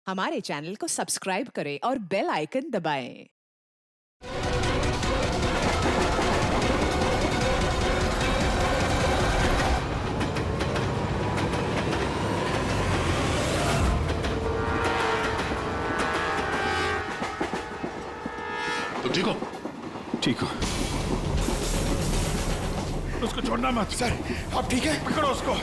हमारे चैनल को सब्सक्राइब करें और बेल आइकन दबाएं। तुम ठीक हो? ठीक हो। उसको छोड़ना मत। सर आप ठीक है? पकड़ो उसको।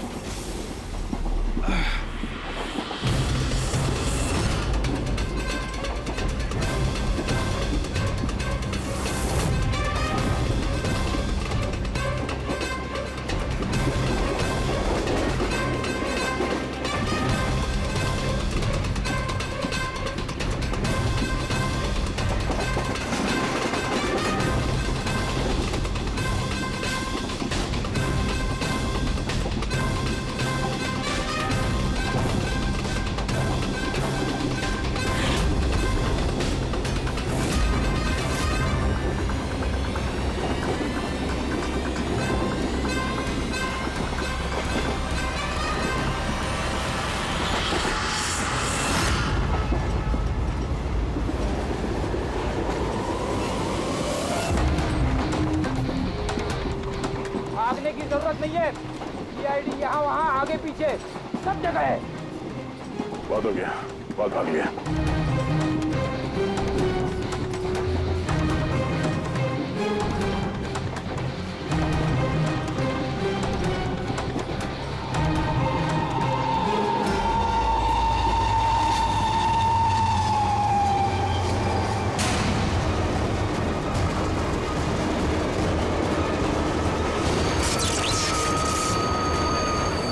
भागने की जरूरत नहीं है। सीआईडी यहाँ वहाँ आगे पीछे सब जगह है। बहुत हो गया, बहुत भाग लिया।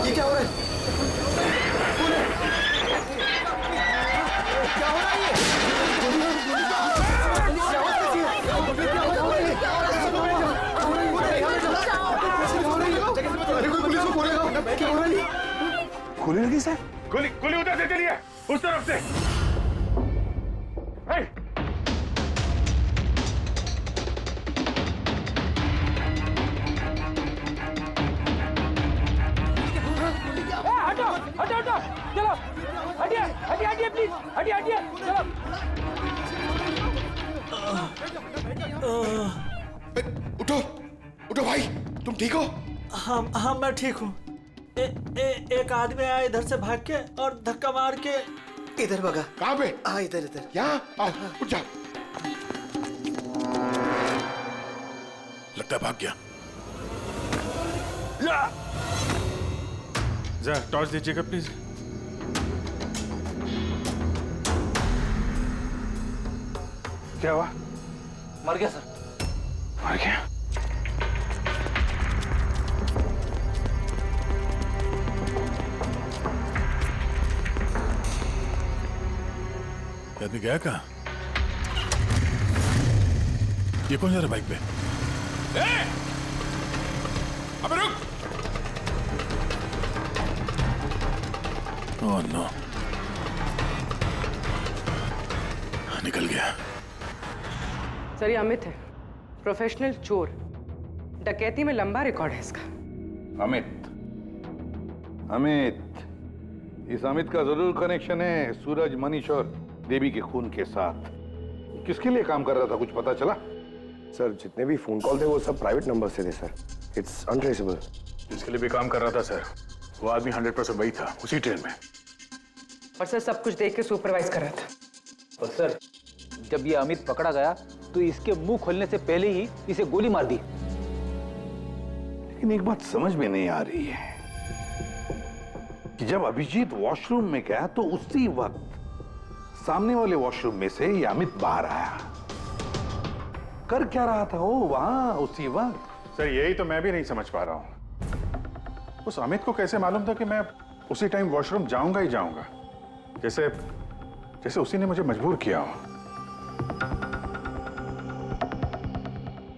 ये क्या हो रहा है? कौन है? क्या हो रहा है ये? क्या आवाज़ कैसी है? क्या आवाज़ हो रही है? अरे कोई पुलिस को बोलेगा। क्या हो रहा है? गोली लगी सर? गोली गोली उधर से चली है, उस तरफ से। हे! हटो हटो हटो, चलो हटिए हटिए हटिए प्लीज, हटिए हटिए चलो। उठो उठो भाई, तुम ठीक हो? हाँ मैं ठीक हूँ। एक आदमी आया इधर से भाग के और धक्का मार के इधर भगा। कहाँ पे? हाँ इधर इधर। यहाँ आओ, उठ जाओ। लगता है भाग गया। जरा टॉर्च दीजिएगा प्लीज। क्या हुआ? मर गया सर। मर गया? आदमी गया कहाँ? ये कौन जा रहा बाइक पे? अबे रुक! ओह नो, निकल गया। सर ये अमित है, प्रोफेशनल चोर। डकैती में लंबा रिकॉर्ड है इसका। अमित, इस अमित का जरूर कनेक्शन है सूरज, मनीष और देवी के खून के साथ। किसके लिए काम कर रहा था, कुछ पता चला? सर जितने भी फोन कॉल थे वो सब प्राइवेट नंबर से थे सर। It's untraceable. जिसके लिए भी काम कर रहा था सर, वो आदमी 100% वही था, उसी ट्रेन में। और सर सब कुछ देख के सुपरवाइज कर रहा था। और सर जब ये अमित पकड़ा गया तो इसके मुंह खोलने से पहले ही इसे गोली मार दी। लेकिन एक बात समझ में नहीं आ रही है कि जब अभिजीत वॉशरूम में गया तो उसी वक्त सामने वाले वॉशरूम में से ये अमित बाहर आया। कर क्या रहा था वो वहां उसी वक्त? सर यही तो मैं भी नहीं समझ पा रहा हूं। उस अमित को कैसे मालूम था कि मैं उसी टाइम वॉशरूम जाऊंगा ही जाऊंगा, जैसे जैसे उसी ने मुझे मजबूर किया हो।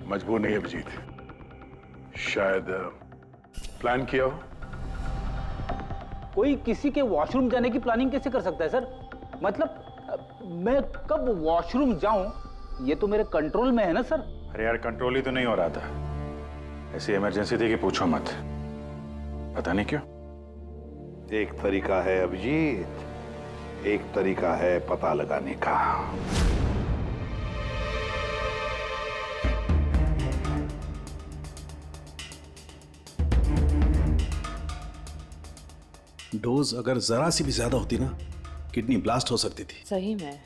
मजबूर नहीं अभिजीत, शायद प्लान किया हो। कोई किसी के वॉशरूम जाने की प्लानिंग कैसे कर सकता है सर? मतलब मैं कब वॉशरूम जाऊं ये तो मेरे कंट्रोल में है ना सर। अरे यार कंट्रोल ही तो नहीं हो रहा था, ऐसी इमरजेंसी थी कि पूछो मत। पता नहीं क्यों। एक तरीका है अभिजीत, एक तरीका है पता लगाने का। डोज अगर जरा सी भी ज्यादा होती ना, किडनी ब्लास्ट हो सकती थी। सही में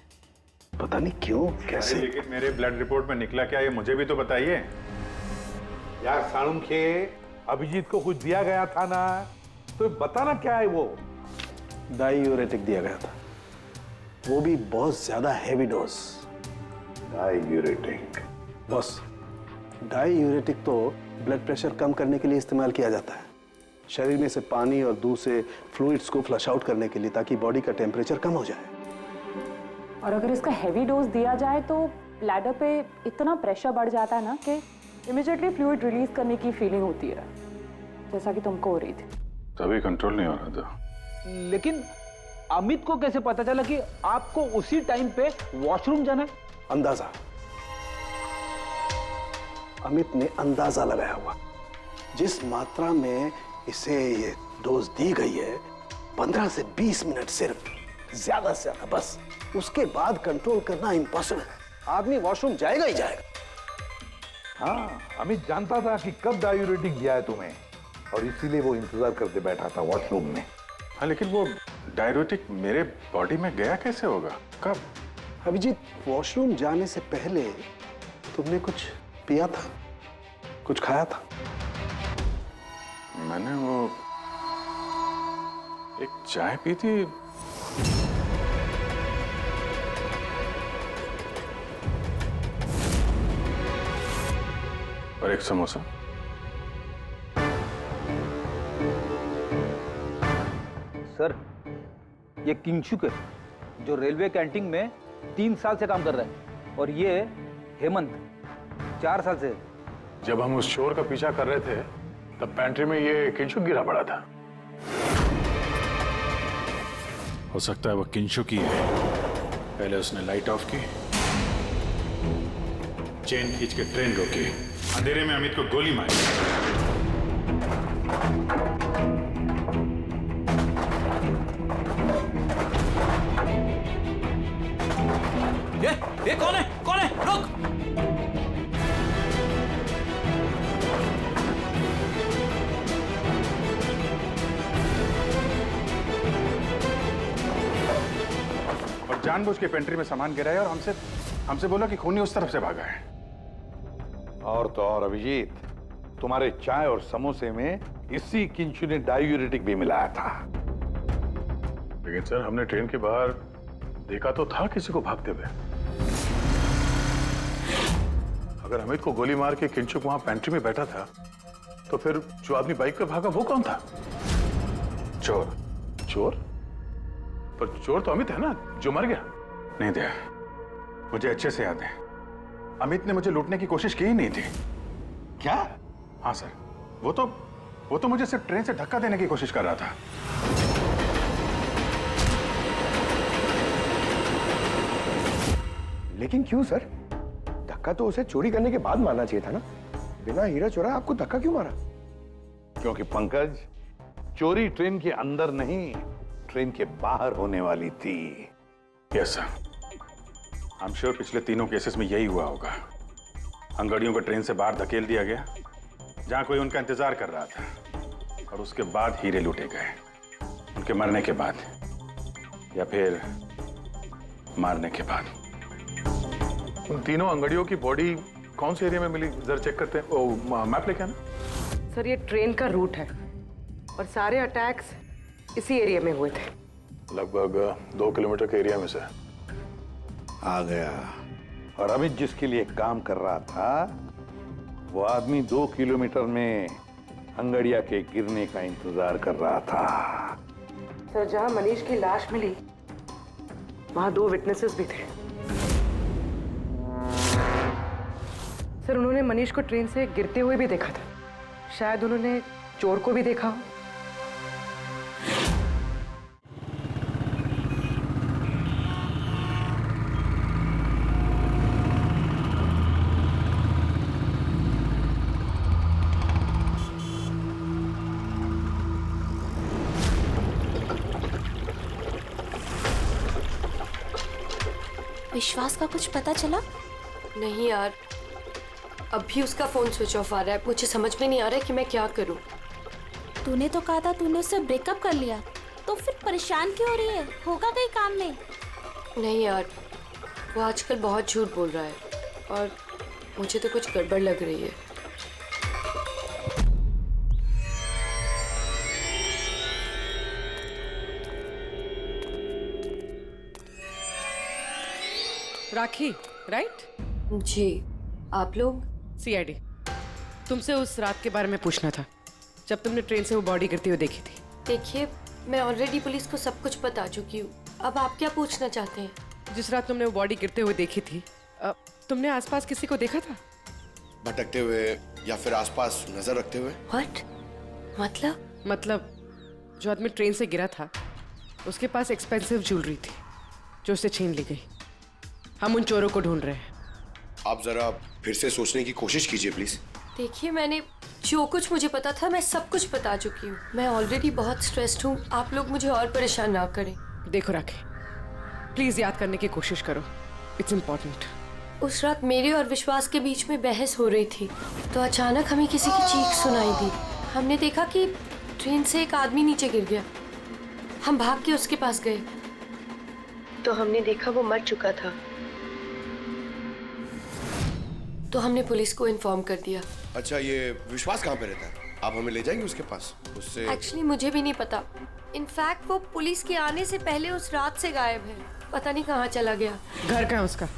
पता नहीं क्यों कैसे। लेकिन मेरे ब्लड रिपोर्ट में निकला क्या, ये मुझे भी तो बताइए। यार साळुंखे, अभिजीत को कुछ दिया गया था ना, तो बताना क्या है वो। डाईयूरेटिक दिया गया था, वो भी बहुत ज्यादा heavy dose. Diuretic? Boss, diuretic तो ब्लड प्रेशर कम करने के लिए इस्तेमाल किया जाता है, शरीर में से पानी और दूध से फ्लूइड्स को फ्लश आउट करने के लिए, ताकि बॉडी का टेम्परेचर कम हो जाए। और अगर इसका हैवी डोज दिया जाए तो ब्लैडर पे इतना प्रेशर बढ़ जाता है ना कि इमीडिएटली फ्लूइड रिलीज करने की फीलिंग होती है, जैसा कि तुमको हो रही थी। तभी कंट्रोल नहीं हो रहा था। लेकिन अमित को कैसे पता चला कि आपको उसी टाइम पे वॉशरूम जाना है? अंदाजा, अमित ने अंदाजा लगाया हुआ। जिस मात्रा में इसे ये डोज दी गई है, 15 से 20 मिनट सिर्फ, ज्यादा से ज्यादा, बस उसके बाद कंट्रोल करना इम्पॉसिबल है। आदमी वॉशरूम जाएगा ही जाएगा। हाँ, अमित जानता था कि कब डायूरेटिक दिया है तुम्हें, और इसीलिए वो इंतजार करते बैठा था वॉशरूम में। हाँ, लेकिन वो डायूरेटिक मेरे बॉडी में गया कैसे होगा, कब? अभिजीत, वॉशरूम जाने से पहले तुमने कुछ पिया था, कुछ खाया था? मैंने वो एक चाय पी थी। और एक समोसा। सर, ये किंगशुक है, जो रेलवे कैंटीन में 3 साल से काम कर रहा है, और ये हेमंत 4 साल से। जब हम उस चोर का पीछा कर रहे थे, तब पैंट्री में ये किंशुक गिरा पड़ा था। हो सकता है वो किंशुक ही है। पहले उसने लाइट ऑफ की, चेन खींच के ट्रेन रोकी, अंधेरे में अमित को गोली मारी। ये कौन है? कौन है? रुक! और जानबूझ के पेंट्री में सामान गिराया और हमसे बोला कि खूनी उस तरफ से भागा है। और तो और अभिजीत, तुम्हारे चाय और समोसे में इसी किंचु ने डायूरेटिक भी मिलाया था। लेकिन सर, हमने ट्रेन के बाहर देखा तो था किसी को भागते हुए। अगर अमित को गोली मार के किंचुक वहां पेंट्री में बैठा था, तो फिर जो आदमी बाइक पे भागा वो कौन था? चोर। चोर? पर चोर तो अमित है ना, जो मर गया। नहीं दया, मुझे अच्छे से याद है, अमित ने मुझे लूटने की कोशिश की ही नहीं थी। क्या? हाँ सर, वो तो मुझे सिर्फ ट्रेन से धक्का देने की कोशिश कर रहा था। लेकिन क्यों सर? धक्का तो उसे चोरी करने के बाद मारना चाहिए था ना। बिना हीरा चोरा आपको धक्का क्यों मारा? क्योंकि पंकज, चोरी ट्रेन के अंदर नहीं, ट्रेन के बाहर होने वाली थी। Yes sir, I am sure पिछले तीनों केसेस में यही हुआ होगा। अंगड़ियों को ट्रेन से बाहर धकेल दिया गया, जहां कोई उनका इंतजार कर रहा था, और उसके बाद हीरे लूटे गए, उनके मरने के बाद या फिर मारने के बाद। उन तीनों अंगड़ियों की बॉडी कौन से एरिया में मिली, जरा चेक करते हैं। ओ, मैप लेके आना। सर, ये ट्रेन का रूट है और सारे अटैक्स इसी एरिया में हुए थे। लगभग 2 किलोमीटर के एरिया में से। आ गया। और अमित जिसके लिए काम कर रहा था, वो आदमी 2 किलोमीटर में अंगड़िया के गिरने का इंतजार कर रहा था। सर, जहां मनीष की लाश मिली, वहां 2 विटनेसेस भी थे। सर, उन्होंने मनीष को ट्रेन से गिरते हुए भी देखा था। शायद उन्होंने चोर को भी देखा हो। विश्वास का कुछ पता चला? नहीं यार, अभी उसका फोन स्विच ऑफ आ रहा है। मुझे समझ में नहीं आ रहा है कि मैं क्या करूं। तूने तो कहा था तूने उससे ब्रेकअप कर लिया, तो फिर परेशान क्यों हो रही है? होगा कहीं काम में? नहीं यार, वो आजकल बहुत झूठ बोल रहा है और मुझे तो कुछ गड़बड़ लग रही है। राखी, राइट? जी, आप लोग? सीआईडी। तुमसे उस रात के बारे में पूछना था जब तुमने ट्रेन से वो बॉडी गिरती हुई देखी थी। देखिए, मैं ऑलरेडी पुलिस को सब कुछ बता चुकी हूँ। अब आप क्या पूछना चाहते हैं? जिस रात तुमने वो बॉडी गिरते हुए देखी थी, तुमने आसपास किसी को देखा था? भटकते हुए या फिर आसपास नजर रखते हुए? व्हाट? मतलब जो आदमी ट्रेन से गिरा था उसके पास एक्सपेंसिव ज्वेलरी थी जो उसे छीन ली गई। हम उन चोरों को ढूंढ रहे हैं। आप जरा फिर से सोचने की कोशिश कीजिए प्लीज। देखिए, मैंने जो कुछ मुझे पता था मैं सब कुछ बता चुकी हूँ। मैं ऑलरेडी बहुत स्ट्रेस्ड हूँ। आप लोग मुझे और परेशान ना करें। देखो राखी, प्लीज याद करने की कोशिश करो, इट्स इम्पोर्टेंट। उस रात मेरे और विश्वास के बीच में बहस हो रही थी तो अचानक हमें किसी की चीख सुनाई दी। हमने देखा कि ट्रेन से एक आदमी नीचे गिर गया। हम भाग के उसके पास गए तो हमने देखा वो मर चुका था। तो हमने पुलिस को इन्फॉर्म कर दिया। अच्छा, ये विश्वास कहाँ पे रहता है? आप हमें ले जाएंगे उसके पास? उससे एक्चुअली मुझे भी नहीं पता। इनफैक्ट वो पुलिस के आने से पहले उस रात से गायब है। पता नहीं कहाँ चला गया। घर कहाँ है उसका?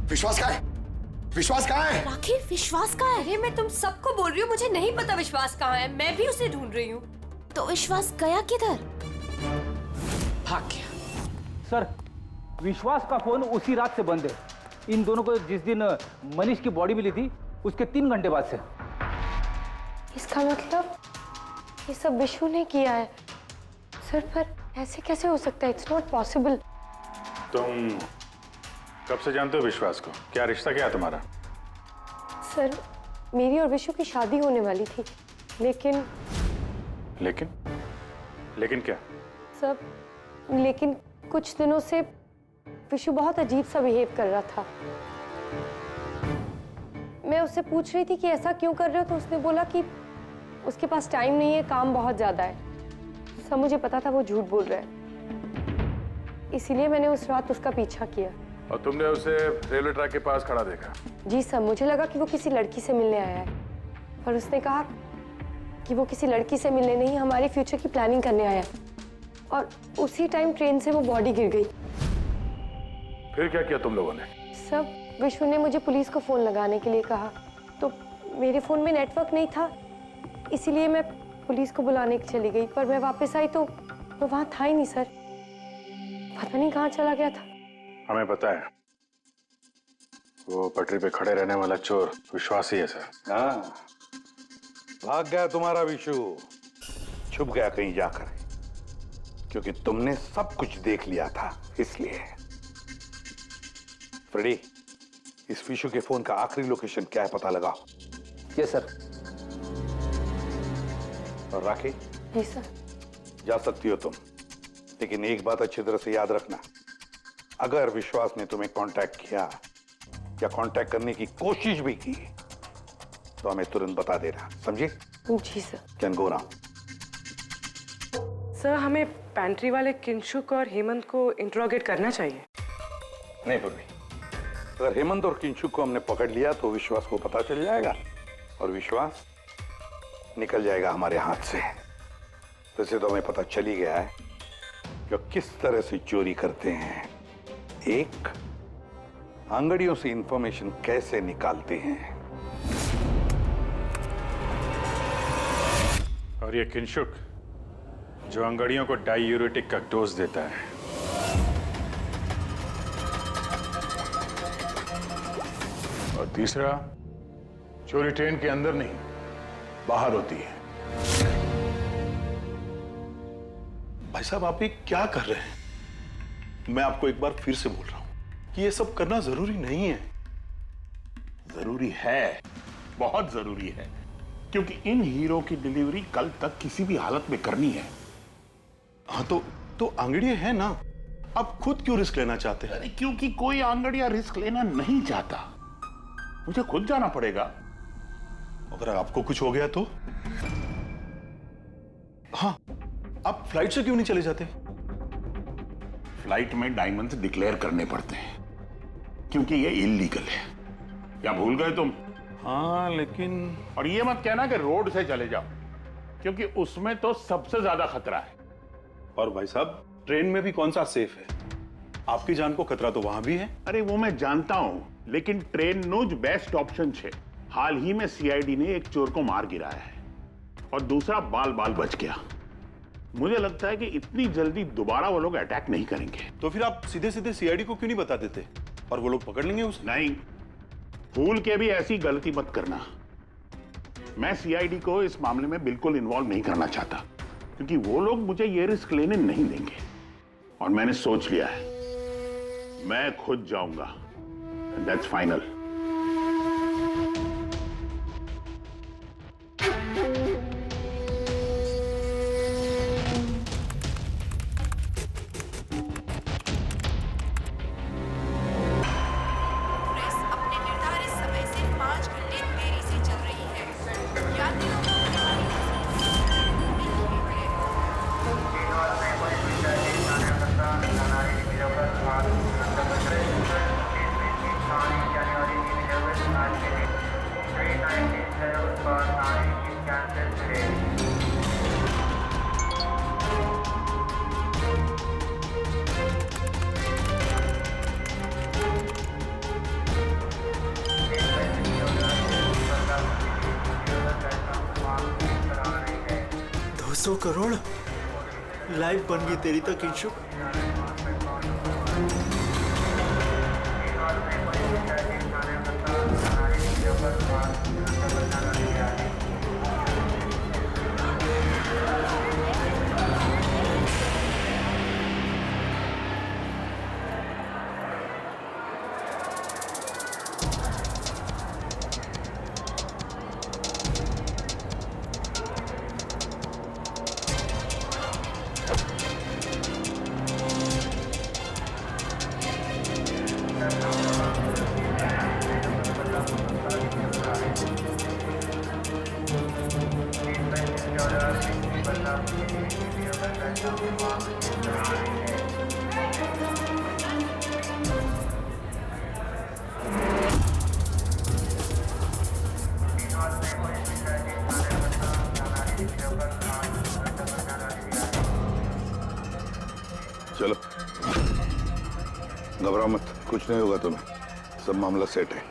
विश्वास कहाँ है? विश्वास कहाँ है? राखी, विश्वास कहाँ है? अरे मैं तुम सबको बोल रही हूँ, मुझे नहीं पता विश्वास कहाँ है। मैं भी उसे ढूंढ रही हूँ। तो विश्वास गया किधर? भाग गया। सर, विश्वास का फोन उसी रात से बंद है। इन दोनों को जिस दिन मनीष की बॉडी मिली थी उसके 3 घंटे बाद से। इसका मतलब ये सब विशु ने किया है। सर, पर ऐसे कैसे हो सकता है? It's not possible. तुम कब से जानते हो विश्वास को? क्या रिश्ता क्या है तुम्हारा? सर, मेरी और विशु की शादी होने वाली थी, लेकिन क्या? सब लेकिन कुछ दिनों से विशु बहुत अजीब सा बिहेव कर रहा था। मैं उससे पूछ रही थी कि ऐसा क्यों कर रहे हो, तो उसने बोला कि उसके पास टाइम नहीं है, काम बहुत ज्यादा है। सब मुझे पता था वो झूठ बोल रहा है, इसीलिए मैंने उस रात उसका पीछा किया। और तुमने उसे रेलवे ट्रैक के पास खड़ा देखा? जी सर, मुझे लगा कि वो किसी लड़की से मिलने आया है, पर उसने कहा कि वो किसी लड़की से मिलने नहीं, हमारे फ्यूचर की प्लानिंग करने आया है। और उसी टाइम ट्रेन से वो बॉडी गिर गई। फिर क्या किया तुम लोगों ने? सब विश्व ने मुझे पुलिस को फोन लगाने के लिए कहा, तो मेरे फोन में नेटवर्क नहीं था, इसीलिए मैं पुलिस को बुलाने के चली गई। पर मैं वापस आई तो वो वहां था ही नहीं सर। पता नहीं कहाँ चला गया था। हमें पता है, वो पटरी पे खड़े रहने वाला चोर विश्वास ही है सर। हाँ, भाग गया तुम्हारा विशु, छुप गया कहीं जाकर, क्योंकि तुमने सब कुछ देख लिया था इसलिए। फ्रेडी, इस विशु के फोन का आखिरी लोकेशन क्या है पता लगाओ। Yes sir. और राखी? जी सर। जा सकती हो तुम, लेकिन एक बात अच्छी तरह से याद रखना, अगर विश्वास ने तुम्हें कांटेक्ट किया या कांटेक्ट करने की कोशिश भी की तो हमें तुरंत बता देना, समझे? जी sir. Can go now. Sir, हमें पैंट्री वाले किंशुक और हेमंत को इंट्रोगेट करना चाहिए। नहीं पूर्वी, अगर हेमंत और किंशुक को हमने पकड़ लिया तो विश्वास को पता चल जाएगा और विश्वास निकल जाएगा हमारे हाथ से। वैसे तो हमें पता चल ही गया है कि किस तरह से चोरी करते हैं, एक अंगड़ियों से इंफॉर्मेशन कैसे निकालते हैं। और ये किंशुक जो अंगड़ियों को डायूरेटिक का डोज देता है। और तीसरा, चोरी ट्रेन के अंदर नहीं बाहर होती है। भाई साहब आप ये क्या कर रहे हैं? मैं आपको एक बार फिर से बोल रहा हूं कि ये सब करना जरूरी नहीं है। जरूरी है, बहुत जरूरी है, क्योंकि इन हीरो की डिलीवरी कल तक किसी भी हालत में करनी है। हाँ तो आंगड़िया है ना, आप खुद क्यों रिस्क लेना चाहते हैं? अरे क्योंकि कोई आंगड़िया रिस्क लेना नहीं चाहता, मुझे खुद जाना पड़ेगा। अगर आपको कुछ हो गया तो? हाँ, आप फ्लाइट से क्यों नहीं चले जाते? फ्लाइट में डायमंड्स डिक्लेयर करने पड़ते हैं, क्योंकि ये इलीगल है। क्या भूल गए तुम? हाँ लेकिन... और ये मत कहना कि रोड से चले जाओ, क्योंकि उसमें तो सबसे ज्यादा खतरा है। और भाई साहब, ट्रेन में भी कौन सा सेफ है? आपकी जान को खतरा तो वहां भी है। अरे वो मैं जानता हूं, लेकिन ट्रेन नोज बेस्ट ऑप्शन है। हाल ही में सीआईडी ने एक चोर को मार गिराया है और दूसरा बाल बाल बच गया। मुझे लगता है कि इतनी जल्दी दोबारा वो लोग अटैक नहीं करेंगे। तो फिर आप सीधे सीधे सीआईडी को क्यों नहीं बता देते और वो लोग पकड़ लेंगे उसे? नहीं, भूल के भी ऐसी गलती मत करना। मैं सीआईडी को इस मामले में बिल्कुल इन्वॉल्व नहीं करना चाहता, क्योंकि वो लोग मुझे ये रिस्क लेने नहीं देंगे। और मैंने सोच लिया है, मैं खुद जाऊंगा। That's final. करोड़ लाइफ बन गई तेरी तो किंशु। चलो, घबराओ मत, कुछ नहीं होगा तुम्हें, सब मामला सेट है।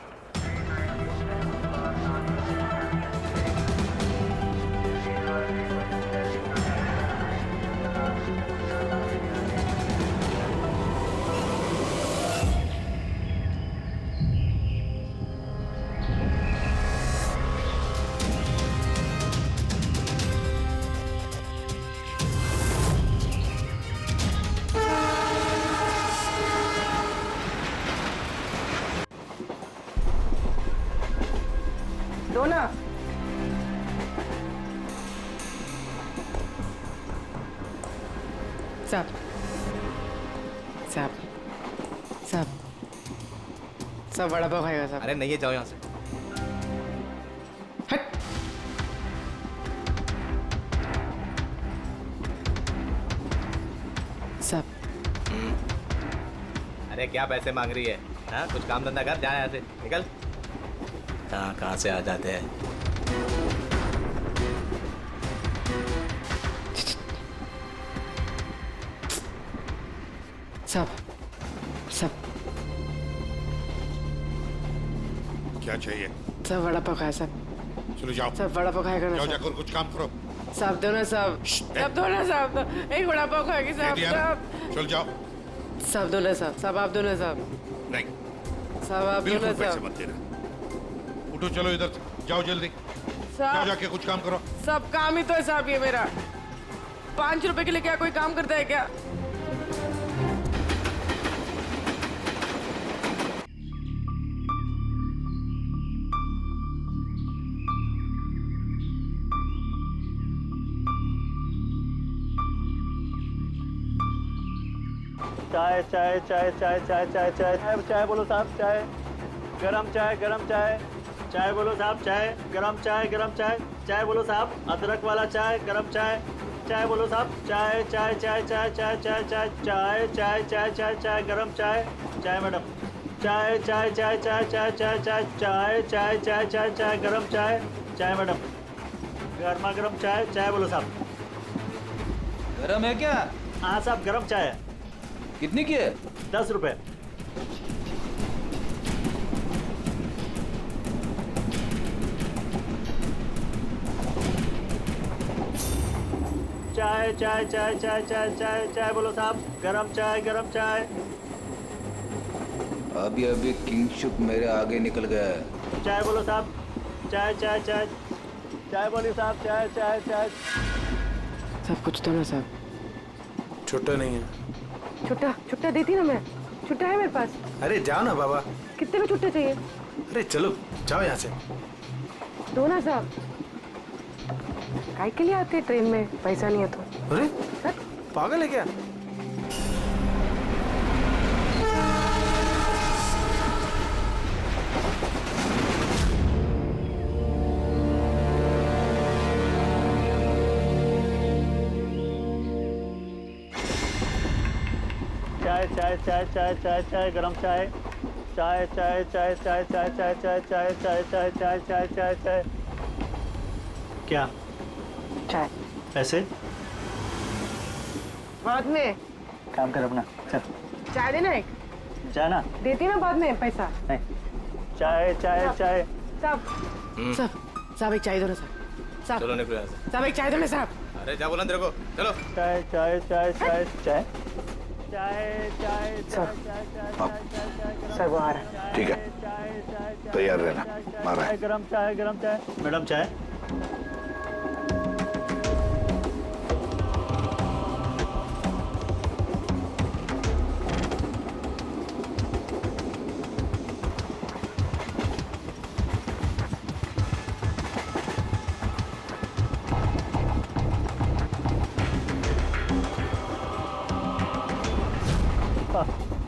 डोना, साहब साहब साहब सब बड़ा पाव खाएगा साहब। अरे नहीं, जाओ यहाँ से। हट। साहब, अरे क्या पैसे मांग रही है? हाँ, कुछ काम धंधा कर, जा यहाँ से, निकल। कहाँ से आ जाते हैं? सब क्या चाहिए? सब वड़ा पाव खाया साहब। चलो जाओ, सब वड़ा पाव खाएगा ना जाओ, साहब। जाकर कुछ काम करो। साहब दो ना साहब, साहब दो ना साहब, एक वड़ा पाव खाएगी साहब। साहब चल जाओ। साहब दो ना साहब, साहब आप दो ना साहब। नहीं साहब आप दो ना बिल्कुल पैसे साहब। मत देना। उठो, चलो इधर से, जाओ जल्दी, जाओ, जाके कुछ काम करो। सब काम ही तो है साहब ये मेरा। ₹5 के लिए क्या कोई काम करता है क्या? चाय चाय चाय चाय चाय चाय चाय चाय चाय बोलो साहब चाय गरम चाय चाय बोलो साहब चाय गरम चाय चाय बोलो साहब अदरक वाला चाय गरम चाय चाय बोलो साहब चाय चाय चाय चाय चाय चाय चाय चाय चाय चाय चाय चाय गरम चाय चाय मैडम चाय चाय चाय चाय चाय चाय चाय चाय चाय चाय चाय चाय गरम चाय चाय मैडम गर्मा गर्म चाय चाय बोलो साहब गरम है क्या? हाँ साहब गरम चाय है। कितनी की है? 10 रुपए। चाय चाय चाय चाय चाय चाय चाय बोलो साहब गरम चाय अभी अभी किंगशुक मेरे आगे निकल गया है। चाय बोलो साहब चाय चाय चाय चाय बोलिए साहब चाय चाय चाय सब कुछ तो ना साहब। छुट्टा नहीं है। छुट्टा देती ना मैं। छुट्टा है मेरे पास। अरे जाओ ना बाबा। कितने में छुट्टा चाहिए? अरे चलो जाओ यहाँ से। दो ना साहब। काय के लिए आते हैं ट्रेन में पैसा नहीं है तो? अरे पागल है क्या? चाय चाय चाय चाय चाय गरम चाय चाय चाय चाय चाय चाय चाय चाय चाय चाय चाय चाय चाय चाय चाय क्या चाय पैसे बाद में काम कर अपना चल चाय देना एक जाना देती ना बाद में पैसा नहीं चाय चाय चाय साहब एक चाय दो ना साहब चलो निकलो यहाँ से। साहब एक चाय दो ना साहब अरे क्या बोला तेरे को चलो चाय चाय चाय चाय चाय चाय चाय सर वो आ रहा है। ठीक है तैयार रहना मारा है। गरम चाय मैडम चाय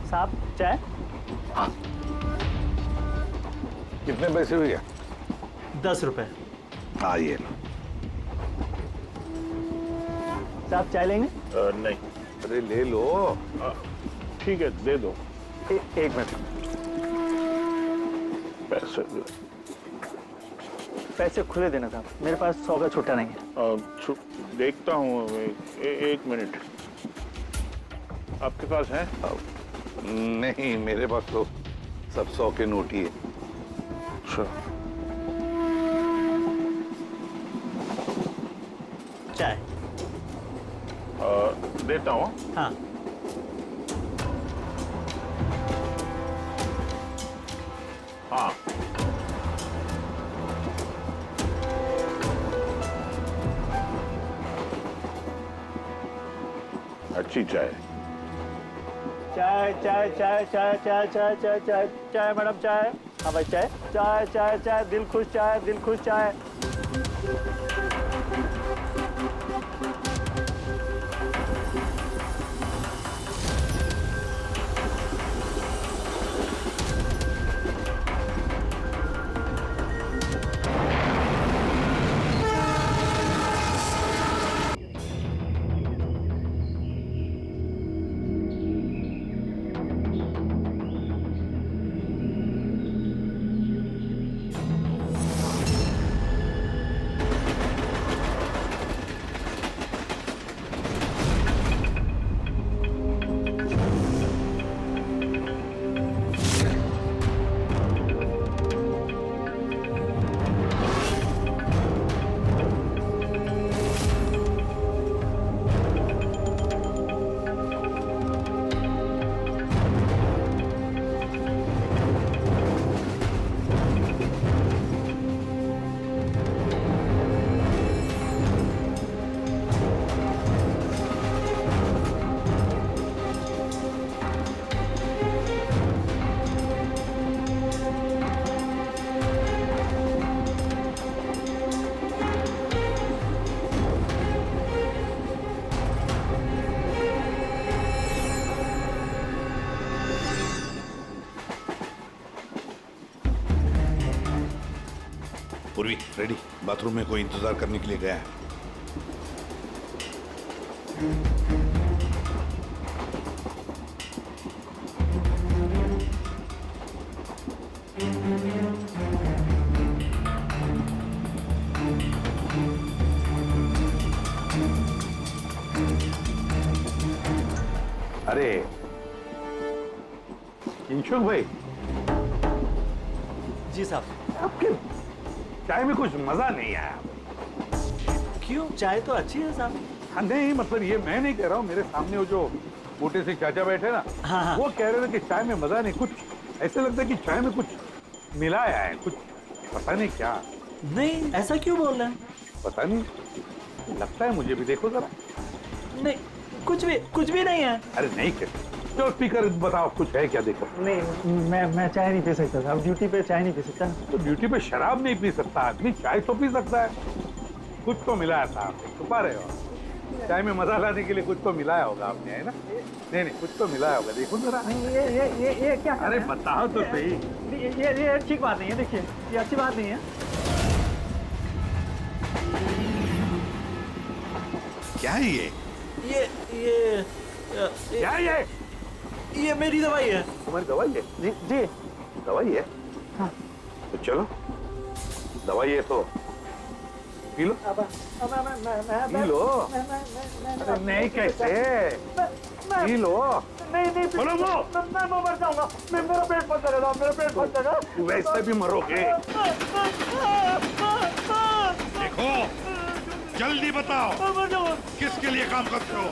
साहब चाय हाँ कितने पैसे हुए? 10 रुपए। हाँ ये लो। साहब चाय लेंगे? नहीं। अरे ले लो। ठीक है दे दो। एक मिनट पैसे खुले देना साहब मेरे पास 100 का छुट्टा नहीं है। देखता हूँ एक मिनट आपके पास है? नहीं मेरे पास तो सब 100 के नोट ही है। अच्छा चाय देता हूँ। हाँ हाँ अच्छी चाय चाय चाय चाय चाय चाय चाय चाय चाय चाय मैडम चाय हाँ भाई चाय चाय चाय चाय दिल खुश चाय पूर्वी रेडी, बाथरूम में कोई इंतजार करने के लिए गया है। अरे किंशुक भाई। जी साहब। आपके चाय में कुछ मजा नहीं आया। क्यों? चाय तो अच्छी है साहब। हाँ नहीं, मतलब ये मैं नहीं कह रहा हूँ, मेरे सामने वो जो मोटे से चाचा बैठे ना, हाँ। वो कह रहे थे कि चाय में मजा नहीं, कुछ ऐसे लगता है कि चाय में कुछ मिलाया है, कुछ पता नहीं क्या। नहीं, ऐसा क्यों बोल रहे हैं? पता नहीं, लगता है मुझे भी, देखो जरा। नहीं, कुछ भी नहीं है। अरे नहीं कैसे, जो स्पीकर बताओ कुछ है क्या, देखो। नहीं, मैं चाय नहीं पी सकता साहब, ड्यूटी पे चाय नहीं पी सकता। तो ड्यूटी पे शराब नहीं पी सकता आदमी, चाय तो पी सकता है। कुछ तो मिलाया था आप, छुपा रहे हो। चाय में मजा लाने के लिए कुछ तो मिलाया होगा आपने, है ना? नहीं, कुछ तो मिलाया होगा, देखो जरा। ये क्या? अरे बताओ तो सही। ये ठीक बात नहीं है, देखिए, ये अच्छी बात नहीं है। क्या है ये? क्या है ये मेरी दवाई है। तुम्हारी दवाई है? जी। दवाई है? हाँ। तो चलो, दवाई है तो पी लो। P low. अरे नहीं कैसे? P low. नहीं बोलो वो। मैं मर जाऊंगा, मेरा पेट फट जाएगा, मेरा पेट फट जाएगा। वैसे भी मरोगे। देखो, जल्दी बताओ, किसके लिए काम करते हो?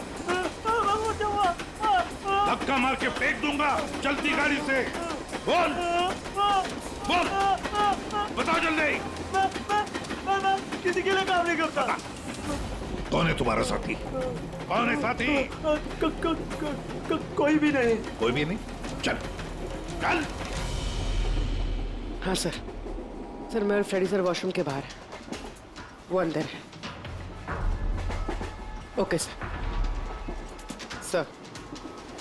धक्का मार के फेंक दूंगा, चलती गाड़ी से। बोल, बोल, बताओ जल्दी। मैं किसी के लिए काम नहीं करता। कौन है तुम्हारा साथी? कौन है साथी? कोई भी नहीं। कोई भी नहीं? चल, चल। हाँ सर, मैं और फ्रेडी सर वॉशरूम के बाहर है, वो अंदर है। Okay sir.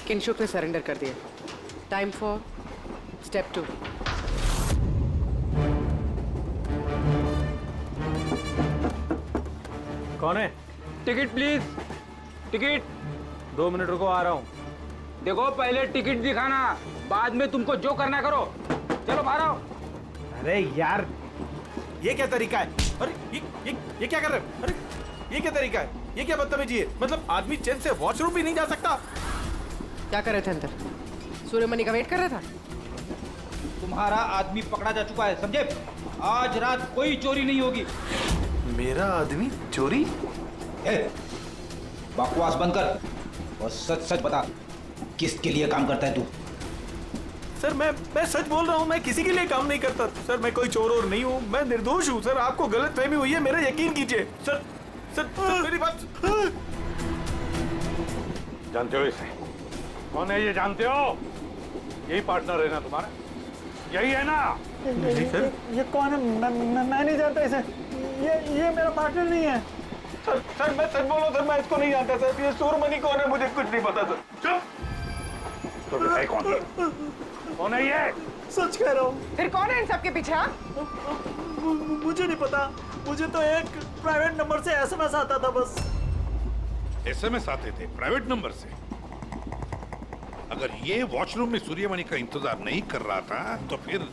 किंशुक ने सरेंडर कर दिया। Time for step 2। कौन है? Ticket please, ticket. 2 मिनट रुको, आ रहा हूँ। देखो पहले टिकट दिखाना, बाद में तुमको जो करना करो। चलो बाहर आओ। अरे यार, ये क्या तरीका है? अरे ये क्या कर रहे हो? अरे ये क्या तरीका है? ये क्या बदतमीजी है? मतलब आदमी चैन से वॉशरूम भी नहीं जा सकता। क्या कर रहे थे अंदर? सूर्यमणि का वेट कर रहा था। तुम्हारा आदमी पकड़ा जा चुका है, समझे? आज रात कोई चोरी नहीं होगी। मेरा आदमी चोरी? बकवास बंद कर और सच सच बता, किसके लिए काम करता है तू? सर मैं सच बोल रहा हूँ, मैं किसी के लिए काम नहीं करता सर। मैं कोई चोर और नहीं हूँ, मैं निर्दोष हूँ सर। आपको गलतफहमी हुई है, मेरा यकीन कीजिए सर। सर मेरी बात। जानते हो इसे? कौन है ये, जानते हो? यही पार्टनर है ना तुम्हारा? यही है ना? नहीं सर। ये कौन है? मैं नहीं जानता इसे। ये मेरा पार्टनर नहीं है सर। मैं सच बोलूं सर, मैं इसको नहीं जानता सर। ये सूर्यमणि कौन है मुझे कुछ नहीं पता सर। चुप। तो बताए कौन है? कौन है ये? सच कह रहा हूँ। फिर कौन है इन सबके पीछे? मुझे नहीं पता, मुझे तो एक प्राइवेट नंबर से एसएमएस आता था बस। एसएमएस आते थे प्राइवेट नंबर से? अगर ये वॉशरूम में सूर्यमणि का इंतजार नहीं कर रहा था, तो फिर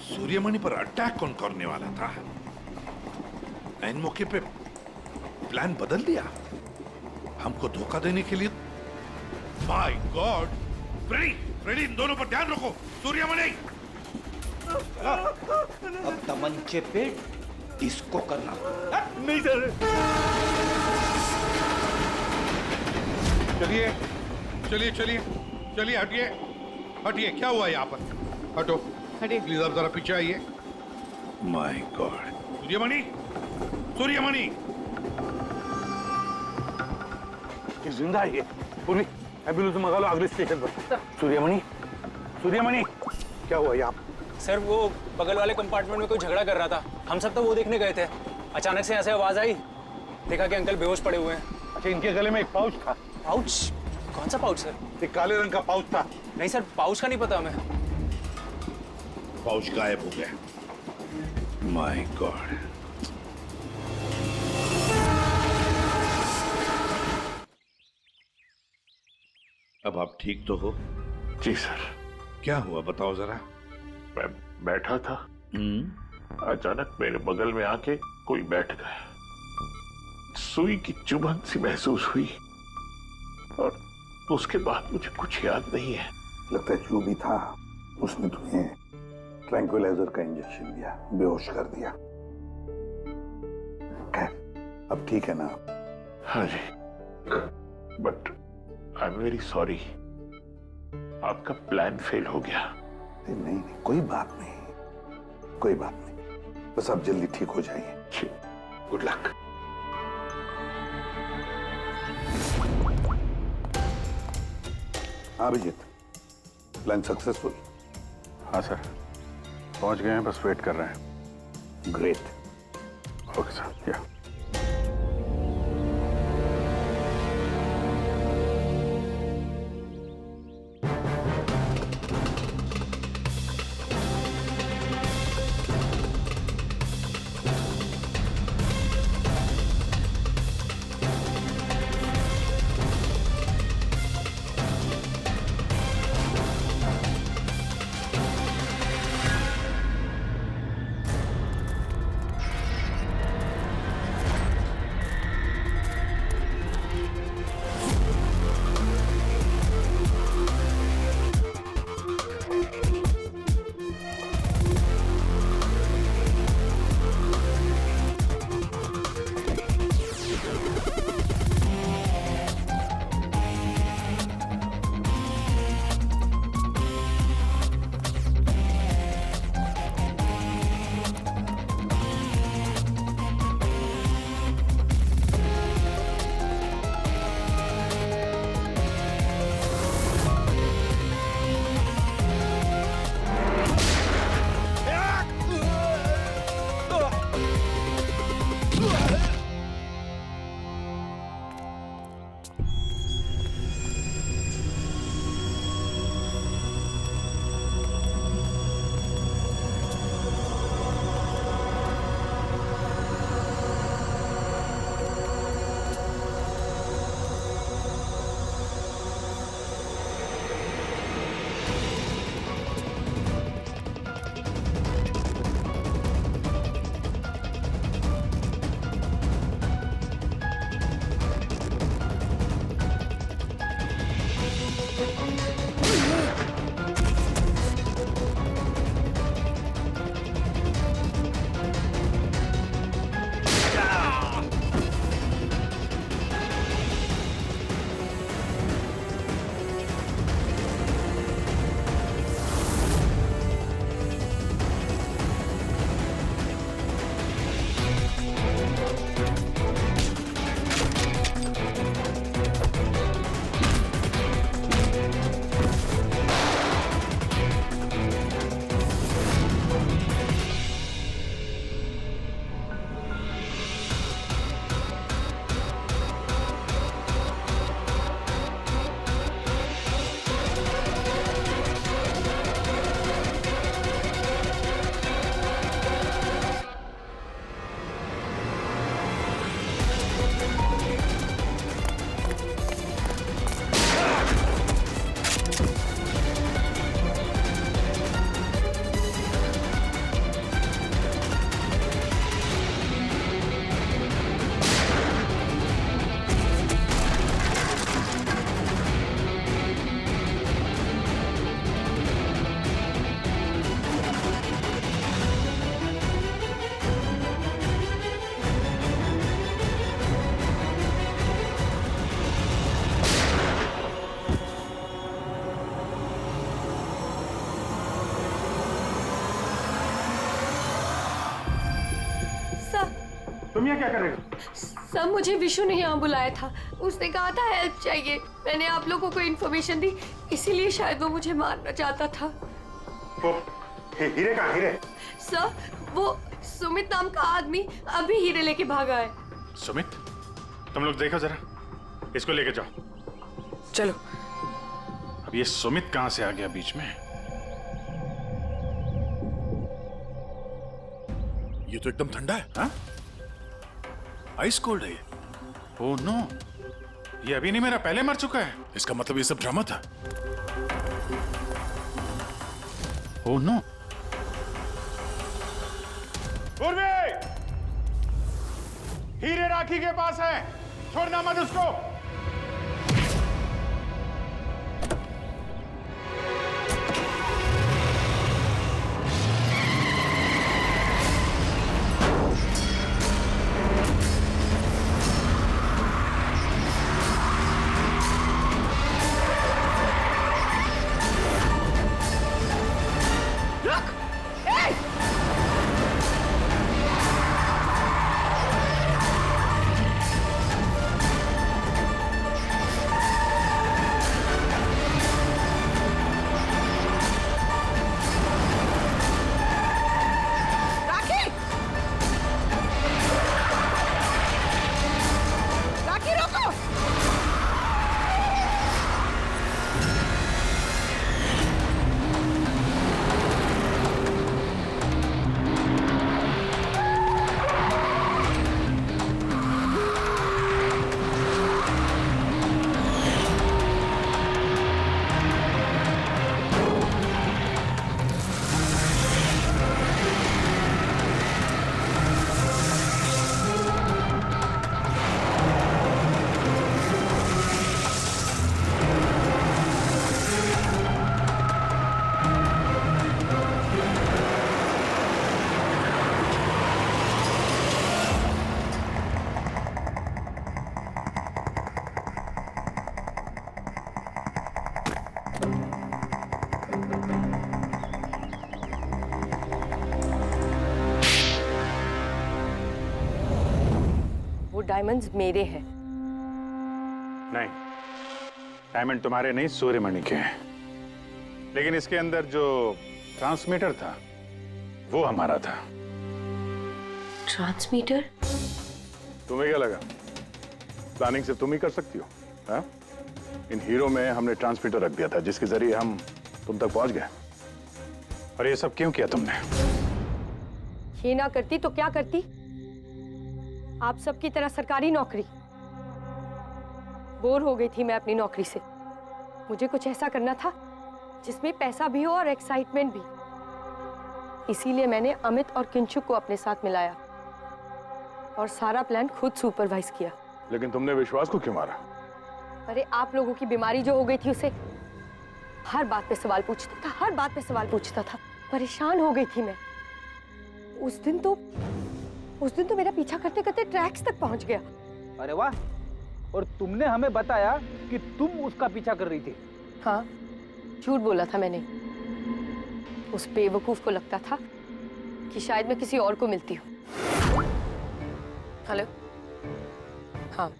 सूर्यमणि पर अटैक कौन करने वाला था? इन मौके पे प्लान बदल दिया हमको धोखा देने के लिए। My God! फ्रेडी, इन दोनों पर ध्यान रखो। सूर्यमणि, अब तमंचे पे डिस्को करना। नहीं सर। चलिए चलिए चलिए चलिए, हटिए हटिए। क्या हुआ यहाँ पर? हटो, हटिए प्लीज। आप जरा पीछे आइए। My God! सूर्यमणि, सूर्यमणि जिंदा है ये। पूरी एम्बुलेंस मंगा लो अगले स्टेशन पर। सूर्यमणि, सूर्यमणि, क्या हुआ यहाँ? सर वो बगल वाले कंपार्टमेंट में कोई झगड़ा कर रहा था, हम सब तो वो देखने गए थे। अचानक से ऐसे आवाज आई, देखा कि अंकल बेहोश पड़े हुए हैं। अच्छा, इनके गले में एक पाउच था। पाउच? कौन सा पाउच सर? एक काले रंग का पाउच था। नहीं सर, पाउच का नहीं पता हमें। पाउच गायब हो गया। My God. अब आप ठीक तो हो? जी सर। क्या हुआ बताओ जरा। मैं बैठा था, अचानक मेरे बगल में आके कोई बैठ गया। सुई की चुभन सी महसूस हुई और उसके बाद मुझे कुछ याद नहीं है। लगता है जो भी था उसने तुम्हें ट्रैंक्विलाइजर का इंजेक्शन दिया, बेहोश कर दिया। खैर अब ठीक है ना? हाँ जी, but I am very sorry, आपका प्लान फेल हो गया। नहीं नहीं, कोई बात नहीं, कोई बात नहीं, बस आप जल्दी ठीक हो जाइए। Good luck. हाँ अभिजीत, प्लान सक्सेसफुल? हाँ सर, पहुंच गए हैं, बस वेट कर रहे हैं। ग्रेट। Okay sir. या तुम यहाँ क्या कर रहे हो? सर मुझे विशु ने यहाँ बुलाया था, उसने कहा था हेल्प चाहिए, मैंने आप लोगों को इन्फॉर्मेशन दी, इसीलिए शायद वो मुझे मारना चाहता था। हीरे कहाँ? हीरे? सर वो सुमित नाम का आदमी अभी हीरे लेके भागा है। सुमित? तुम लोग देखो जरा, इसको लेके जाओ। चलो। अब ये सुमित कहाँ से आ गया बीच में? ये तो एकदम ठंडा है। हाँ? आइस कोल्ड है ये। ओह नो, ये अभी नहीं मेरा पहले मर चुका है। इसका मतलब ये सब ड्रामा था। Oh no. पूर्वी, हीरे राखी के पास है, छोड़ना मत उसको। डायमंड्स मेरे हैं। नहीं, डायमंड तुम्हारे नहीं, सूर्यमणि के हैं। लेकिन इसके अंदर जो ट्रांसमीटर था वो हमारा था। ट्रांसमीटर? तुम्हें क्या लगा प्लानिंग सिर्फ तुम ही कर सकती हो? हाँ? इन हीरो में हमने ट्रांसमीटर रख दिया था जिसके जरिए हम तुम तक पहुंच गए। और ये सब क्यों किया तुमने? ये ना करती तो क्या करती? आप सबकी तरह सरकारी नौकरी। बोर हो गई थी मैं अपनी नौकरी से। मुझे कुछ ऐसा करना था जिसमें पैसा भी हो और एक्साइटमेंट भी। इसीलिए मैंने अमित और किंचुक को अपने साथ मिलाया और सारा प्लान खुद सुपरवाइज किया। लेकिन तुमने विश्वास को क्यों मारा? अरे आप लोगों की बीमारी जो हो गई थी उसे हर बात पे सवाल पूछता था, हर बात पे सवाल पूछता था। परेशान हो गई थी मैं। उस दिन तो मेरा पीछा करते करते ट्रैक्स तक पहुंच गया। अरे वाह, और तुमने हमें बताया कि तुम उसका पीछा कर रही थी। हाँ, झूठ बोला था मैंने। उस बेवकूफ को लगता था कि शायद मैं किसी और को मिलती हूँ। हेलो, हाँ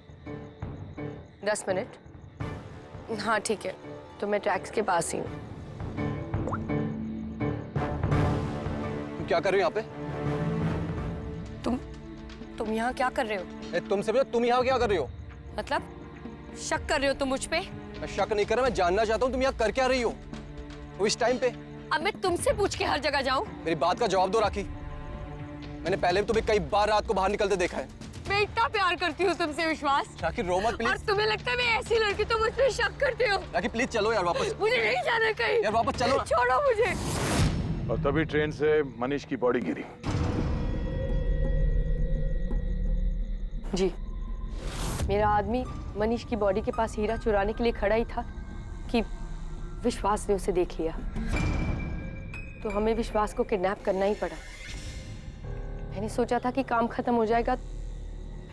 10 मिनट। हाँ ठीक है, तो मैं ट्रैक्स के पास ही हूँ। क्या कर रहे हो यहाँ पे? तुम यहाँ क्या कर रहे हो? तुमसे भी तुम यहाँ क्या कर रही हो? मतलब शक कर रहे हो तुम मुझ पे? मैं शक नहीं कर रहा, मैं जानना चाहता हूँ तुम यहाँ कर क्या रही हो वो इस टाइम पे। अब मैं तुमसे पूछ के हर जगह जाऊँ? मेरी बात का जवाब दो राखी। मैंने पहले भी तुम्हें कई बार रात को बाहर निकलते देखा है। मैं इतना प्यार करती हूँ तुमसे विश्वास। राखी रो मत प्लीज। और तुम्हें लगता है मैं ऐसी लड़की तो मुझ पे शक करते हो? राखी प्लीज चलो यार वापस। मुझे नहीं जाना कहीं। यार वापस चलो। छोड़ो मुझे। और तभी ट्रेन से मनीष की बॉडी गिरी। जी, मेरा आदमी मनीष की बॉडी के पास हीरा चुराने के लिए खड़ा ही था कि विश्वास ने उसे देख लिया। तो हमें विश्वास को किडनैप करना ही पड़ा। मैंने सोचा था कि काम खत्म हो जाएगा,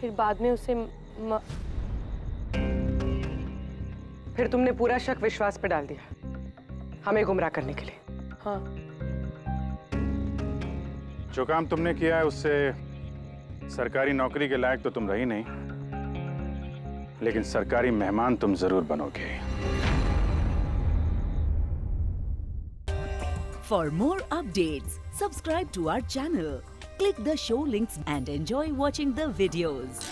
फिर बाद में उसे फिर तुमने पूरा शक विश्वास पे डाल दिया, हमें गुमराह करने के लिए। हाँ, जो काम तुमने किया है उससे सरकारी नौकरी के लायक तो तुम रही नहीं, लेकिन सरकारी मेहमान तुम जरूर बनोगे। For more updates, subscribe to our channel, click the show links and enjoy watching the videos.